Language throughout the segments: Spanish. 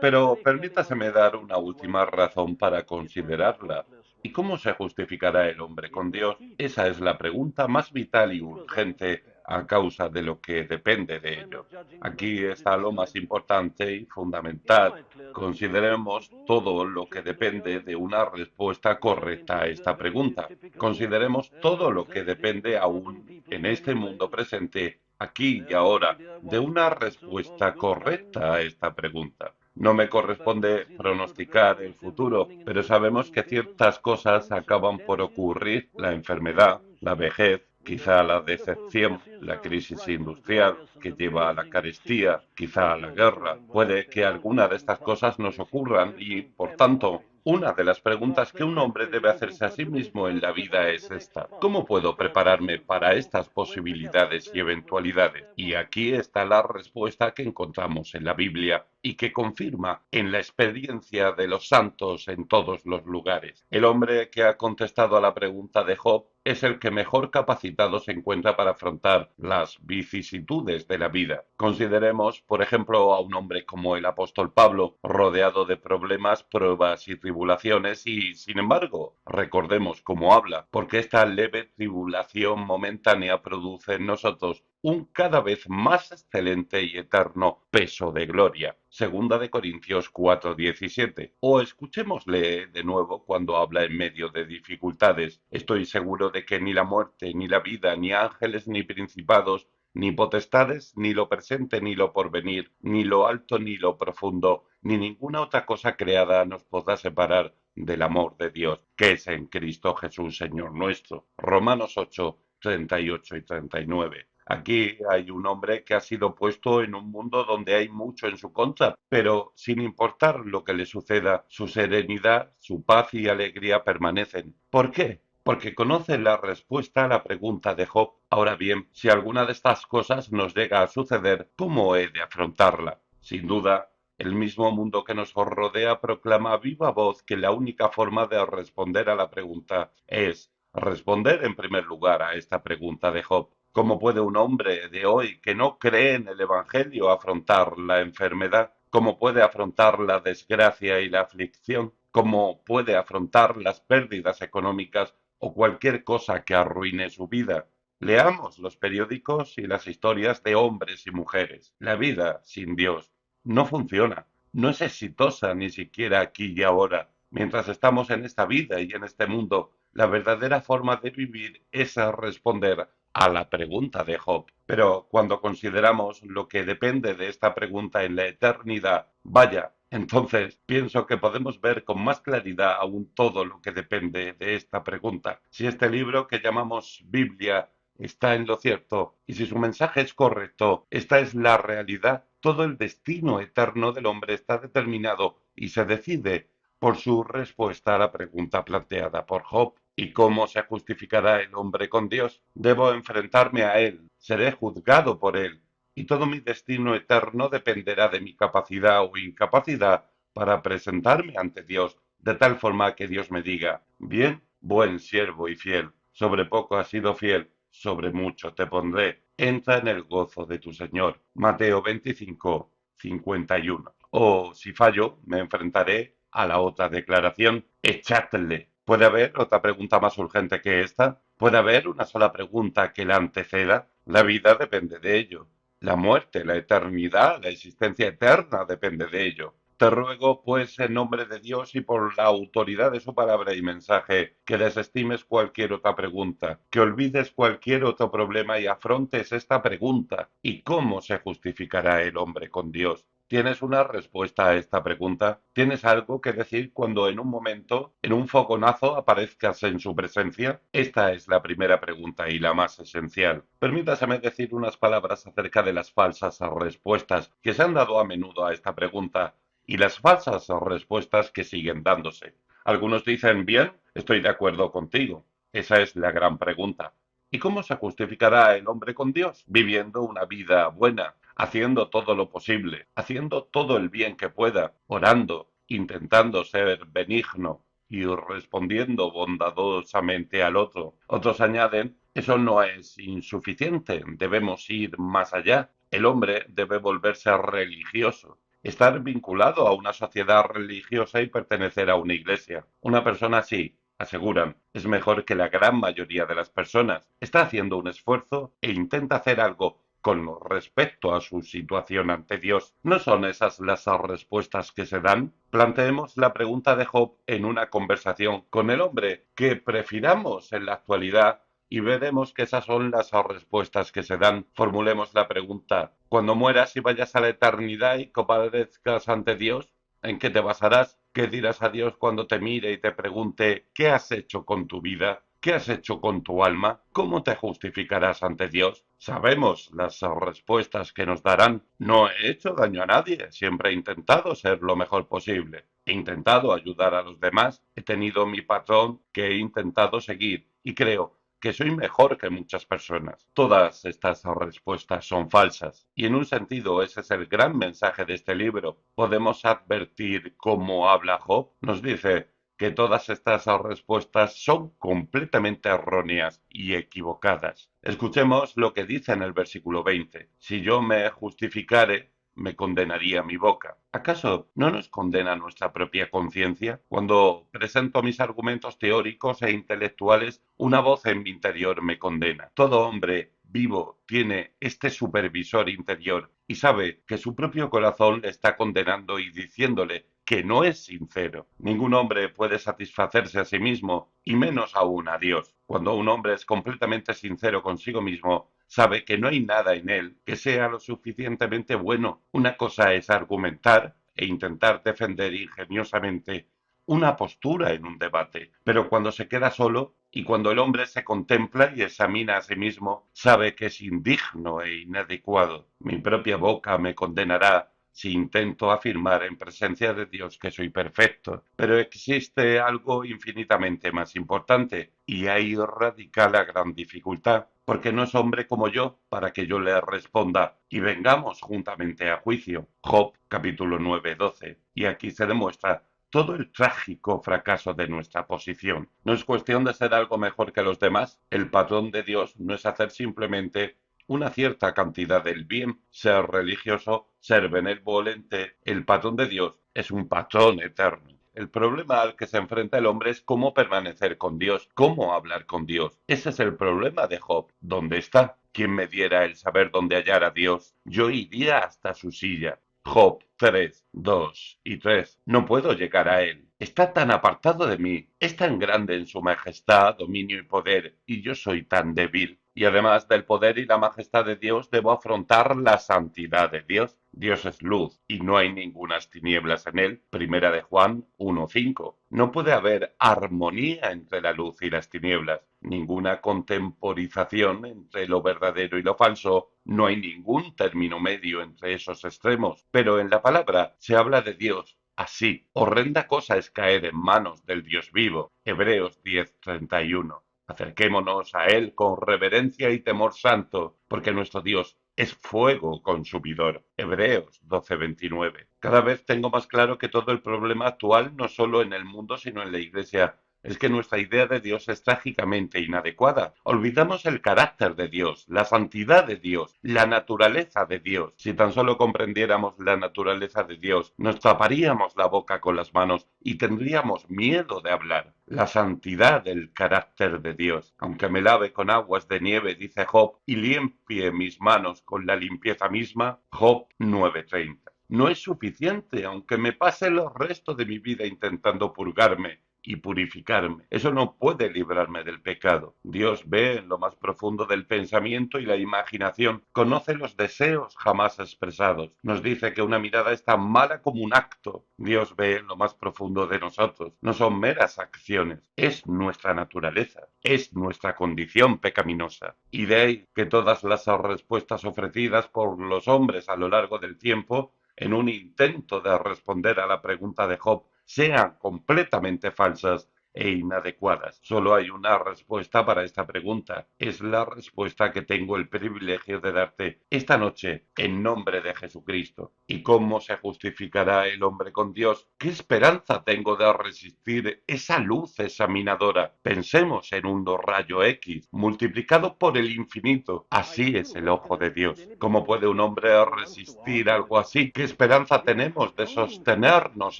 Pero permítaseme dar una última razón para considerarla. ¿Y cómo se justificará el hombre con Dios? Esa es la pregunta más vital y urgente a causa de lo que depende de ello. Aquí está lo más importante y fundamental. Consideremos todo lo que depende de una respuesta correcta a esta pregunta. Consideremos todo lo que depende aún en este mundo presente, aquí y ahora, de una respuesta correcta a esta pregunta. No me corresponde pronosticar el futuro, pero sabemos que ciertas cosas acaban por ocurrir: la enfermedad, la vejez, quizá la decepción, la crisis industrial que lleva a la carestía, quizá a la guerra. Puede que alguna de estas cosas nos ocurran y, por tanto, una de las preguntas que un hombre debe hacerse a sí mismo en la vida es esta: ¿cómo puedo prepararme para estas posibilidades y eventualidades? Y aquí está la respuesta que encontramos en la Biblia y que confirma en la experiencia de los santos en todos los lugares. El hombre que ha contestado a la pregunta de Job es el que mejor capacitado se encuentra para afrontar las vicisitudes de la vida. Consideremos, por ejemplo, a un hombre como el apóstol Pablo, rodeado de problemas, pruebas y tribulaciones, y, sin embargo, recordemos cómo habla, porque esta leve tribulación momentánea produce en nosotros un cada vez más excelente y eterno peso de gloria. Segunda de Corintios 4:17. O escuchémosle de nuevo cuando habla en medio de dificultades: estoy seguro de que ni la muerte, ni la vida, ni ángeles, ni principados, ni potestades, ni lo presente, ni lo porvenir, ni lo alto, ni lo profundo, ni ninguna otra cosa creada nos podrá separar del amor de Dios, que es en Cristo Jesús, Señor nuestro. Romanos 8:38 y 39. Aquí hay un hombre que ha sido puesto en un mundo donde hay mucho en su contra, pero sin importar lo que le suceda, su serenidad, su paz y alegría permanecen. ¿Por qué? Porque conoce la respuesta a la pregunta de Job. Ahora bien, si alguna de estas cosas nos llega a suceder, ¿cómo he de afrontarla? Sin duda, el mismo mundo que nos rodea proclama a viva voz que la única forma de responder a la pregunta es responder en primer lugar a esta pregunta de Job: ¿cómo puede un hombre de hoy que no cree en el Evangelio afrontar la enfermedad? ¿Cómo puede afrontar la desgracia y la aflicción? ¿Cómo puede afrontar las pérdidas económicas o cualquier cosa que arruine su vida? Leamos los periódicos y las historias de hombres y mujeres. La vida sin Dios no funciona, no es exitosa ni siquiera aquí y ahora. Mientras estamos en esta vida y en este mundo, la verdadera forma de vivir es responder a la pregunta de Job. Pero cuando consideramos lo que depende de esta pregunta en la eternidad, vaya, entonces pienso que podemos ver con más claridad aún todo lo que depende de esta pregunta. Si este libro que llamamos Biblia está en lo cierto, y si su mensaje es correcto, esta es la realidad. Todo el destino eterno del hombre está determinado y se decide por su respuesta a la pregunta planteada por Job. ¿Y cómo se justificará el hombre con Dios? Debo enfrentarme a él, seré juzgado por él, y todo mi destino eterno dependerá de mi capacidad o incapacidad para presentarme ante Dios, de tal forma que Dios me diga: bien, buen siervo y fiel, sobre poco has sido fiel, sobre mucho te pondré, entra en el gozo de tu Señor. Mateo 25:51. O si fallo, me enfrentaré a la otra declaración: echadle. ¿Puede haber otra pregunta más urgente que esta? ¿Puede haber una sola pregunta que la anteceda? La vida depende de ello. La muerte, la eternidad, la existencia eterna depende de ello. Te ruego, pues, en nombre de Dios y por la autoridad de su palabra y mensaje, que desestimes cualquier otra pregunta, que olvides cualquier otro problema y afrontes esta pregunta: ¿y cómo se justificará el hombre con Dios? ¿Tienes una respuesta a esta pregunta? ¿Tienes algo que decir cuando en un momento, en un fogonazo, aparezcas en su presencia? Esta es la primera pregunta y la más esencial. Permítaseme decir unas palabras acerca de las falsas respuestas que se han dado a menudo a esta pregunta y las falsas respuestas que siguen dándose. Algunos dicen: bien, estoy de acuerdo contigo. Esa es la gran pregunta. ¿Y cómo se justificará el hombre con Dios? Viviendo una vida buena, haciendo todo lo posible, haciendo todo el bien que pueda, orando, intentando ser benigno y respondiendo bondadosamente al otro. Otros añaden: eso no es insuficiente, debemos ir más allá. El hombre debe volverse religioso. estar vinculado a una sociedad religiosa y pertenecer a una iglesia. Una persona así, aseguran, es mejor que la gran mayoría de las personas. Está haciendo un esfuerzo e intenta hacer algo con respecto a su situación ante Dios. ¿No son esas las respuestas que se dan? Planteemos la pregunta de Job en una conversación con el hombre que prefiramos en la actualidad y veremos que esas son las respuestas que se dan. Formulemos la pregunta: cuando mueras y vayas a la eternidad y comparezcas ante Dios, ¿en qué te basarás? ¿Qué dirás a Dios cuando te mire y te pregunte qué has hecho con tu vida? ¿Qué has hecho con tu alma? ¿Cómo te justificarás ante Dios? Sabemos las respuestas que nos darán. No he hecho daño a nadie, siempre he intentado ser lo mejor posible. He intentado ayudar a los demás, he tenido mi patrón que he intentado seguir y creo que soy mejor que muchas personas. Todas estas respuestas son falsas y en un sentido ese es el gran mensaje de este libro. Podemos advertir cómo habla Job. Nos dice que todas estas respuestas son completamente erróneas y equivocadas. Escuchemos lo que dice en el versículo 20. Si yo me justificare, me condenaría mi boca. ¿Acaso no nos condena nuestra propia conciencia? Cuando presento mis argumentos teóricos e intelectuales, una voz en mi interior me condena. Todo hombre vivo tiene este supervisor interior y sabe que su propio corazón le está condenando y diciéndole que no es sincero. Ningún hombre puede satisfacerse a sí mismo, y menos aún a Dios. Cuando un hombre es completamente sincero consigo mismo, sabe que no hay nada en él que sea lo suficientemente bueno. Una cosa es argumentar e intentar defender ingeniosamente una postura en un debate, pero cuando se queda solo y cuando el hombre se contempla y examina a sí mismo, sabe que es indigno e inadecuado. Mi propia boca me condenará si intento afirmar en presencia de Dios que soy perfecto, pero existe algo infinitamente más importante, y ahí radica la gran dificultad, porque no es hombre como yo para que yo le responda y vengamos juntamente a juicio. Job capítulo 9:12. Y aquí se demuestra todo el trágico fracaso de nuestra posición. No es cuestión de ser algo mejor que los demás. El patrón de Dios no es hacer simplemente una cierta cantidad del bien, ser religioso, ser benevolente. El patrón de Dios es un patrón eterno. El problema al que se enfrenta el hombre es cómo permanecer con Dios, cómo hablar con Dios. Ese es el problema de Job. ¿Dónde está? ¿Quién me diera el saber dónde hallar a Dios? Yo iría hasta su silla. Job 3, 2 y 3. No puedo llegar a él. Está tan apartado de mí, es tan grande en su majestad, dominio y poder, y yo soy tan débil. Y además del poder y la majestad de Dios, debo afrontar la santidad de Dios. Dios es luz y no hay ningunas tinieblas en él. Primera de Juan 1:5. No puede haber armonía entre la luz y las tinieblas, ninguna contemporización entre lo verdadero y lo falso. No hay ningún término medio entre esos extremos. Pero en la palabra se habla de Dios así. Horrenda cosa es caer en manos del Dios vivo. Hebreos 10:31. Acerquémonos a Él con reverencia y temor santo, porque nuestro Dios es fuego consumidor. Hebreos 12:29. Cada vez tengo más claro que todo el problema actual, no solo en el mundo, sino en la Iglesia, es que nuestra idea de Dios es trágicamente inadecuada. Olvidamos el carácter de Dios, la santidad de Dios, la naturaleza de Dios. Si tan solo comprendiéramos la naturaleza de Dios, nos taparíamos la boca con las manos y tendríamos miedo de hablar. La santidad del carácter de Dios. Aunque me lave con aguas de nieve, dice Job, y limpie mis manos con la limpieza misma, Job 9:30. No es suficiente, aunque me pase el resto de mi vida intentando purgarme y purificarme. Eso no puede librarme del pecado. Dios ve en lo más profundo del pensamiento y la imaginación, conoce los deseos jamás expresados. Nos dice que una mirada es tan mala como un acto. Dios ve en lo más profundo de nosotros. No son meras acciones, es nuestra naturaleza, es nuestra condición pecaminosa. Y de ahí que todas las respuestas ofrecidas por los hombres a lo largo del tiempo, en un intento de responder a la pregunta de Job, sean completamente falsas e inadecuadas. Solo hay una respuesta para esta pregunta. Es la respuesta que tengo el privilegio de darte esta noche en nombre de Jesucristo. ¿Y cómo se justificará el hombre con Dios? ¿Qué esperanza tengo de resistir esa luz examinadora? Pensemos en un rayo X multiplicado por el infinito. Así es el ojo de Dios. ¿Cómo puede un hombre resistir algo así? ¿Qué esperanza tenemos de sostenernos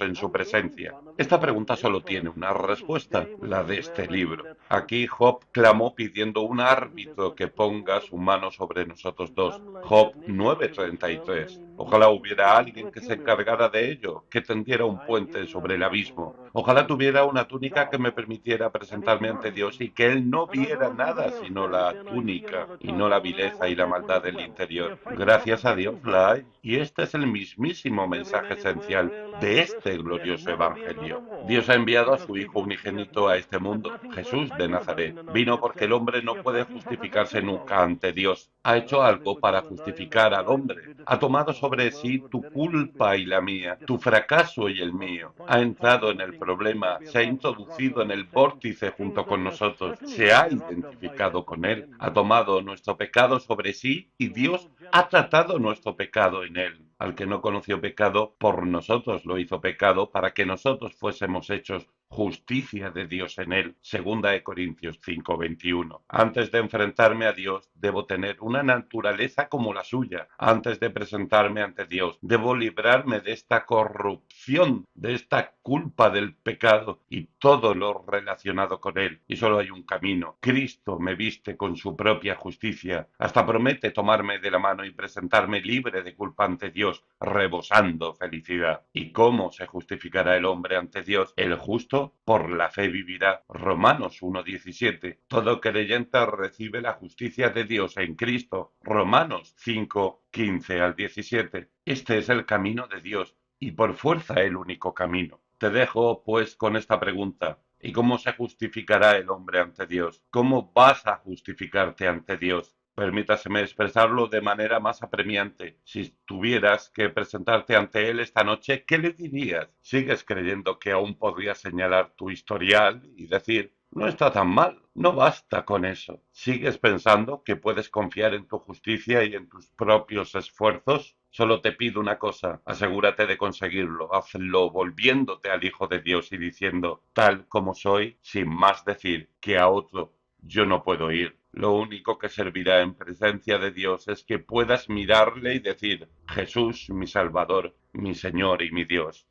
en su presencia? Esta pregunta solo tiene una respuesta, la de este libro. Aquí Job clamó pidiendo un árbitro que ponga su mano sobre nosotros dos. Job 9:33. Ojalá hubiera alguien que se encargara de ello, que tendiera un puente sobre el abismo. Ojalá tuviera una túnica que me permitiera presentarme ante Dios y que él no viera nada sino la túnica y no la vileza y la maldad del interior. Gracias a Dios la hay. Y este es el mismísimo mensaje esencial de este glorioso evangelio. Dios ha enviado a su Hijo unigénito a este mundo, Jesús de Nazaret. Vino porque el hombre no puede justificarse nunca ante Dios. Ha hecho algo para justificar al hombre. Ha tomado sobre sí tu culpa y la mía, tu fracaso y el mío. Ha entrado en el problema, se ha introducido en el vórtice junto con nosotros, se ha identificado con él, ha tomado nuestro pecado sobre sí y Dios ha tratado nuestro pecado en él. Al que no conoció pecado, por nosotros lo hizo pecado, para que nosotros fuésemos hechos justicia de Dios en él. Segunda de Corintios 5:21. Antes de enfrentarme a Dios, debo tener una naturaleza como la suya. Antes de presentarme ante Dios, debo librarme de esta corrupción, de esta culpa del pecado y todo lo relacionado con él. Y solo hay un camino. Cristo me viste con su propia justicia. Hasta promete tomarme de la mano y presentarme libre de culpa ante Dios, rebosando felicidad. ¿Y cómo se justificará el hombre ante Dios? El justo por la fe vivirá. Romanos 1:17. Todo creyente recibe la justicia de Dios en Cristo. Romanos 5:15 al 17. Este es el camino de Dios y por fuerza el único camino. Te dejo pues con esta pregunta. ¿Y cómo se justificará el hombre ante Dios? ¿Cómo vas a justificarte ante Dios? Permítaseme expresarlo de manera más apremiante. Si tuvieras que presentarte ante él esta noche, ¿qué le dirías? ¿Sigues creyendo que aún podrías señalar tu historial y decir, no está tan mal? No basta con eso. ¿Sigues pensando que puedes confiar en tu justicia y en tus propios esfuerzos? Solo te pido una cosa, asegúrate de conseguirlo. Hazlo volviéndote al Hijo de Dios y diciendo, tal como soy, sin más decir que a otro yo no puedo ir. Lo único que servirá en presencia de Dios es que puedas mirarle y decir, Jesús, mi Salvador, mi Señor y mi Dios.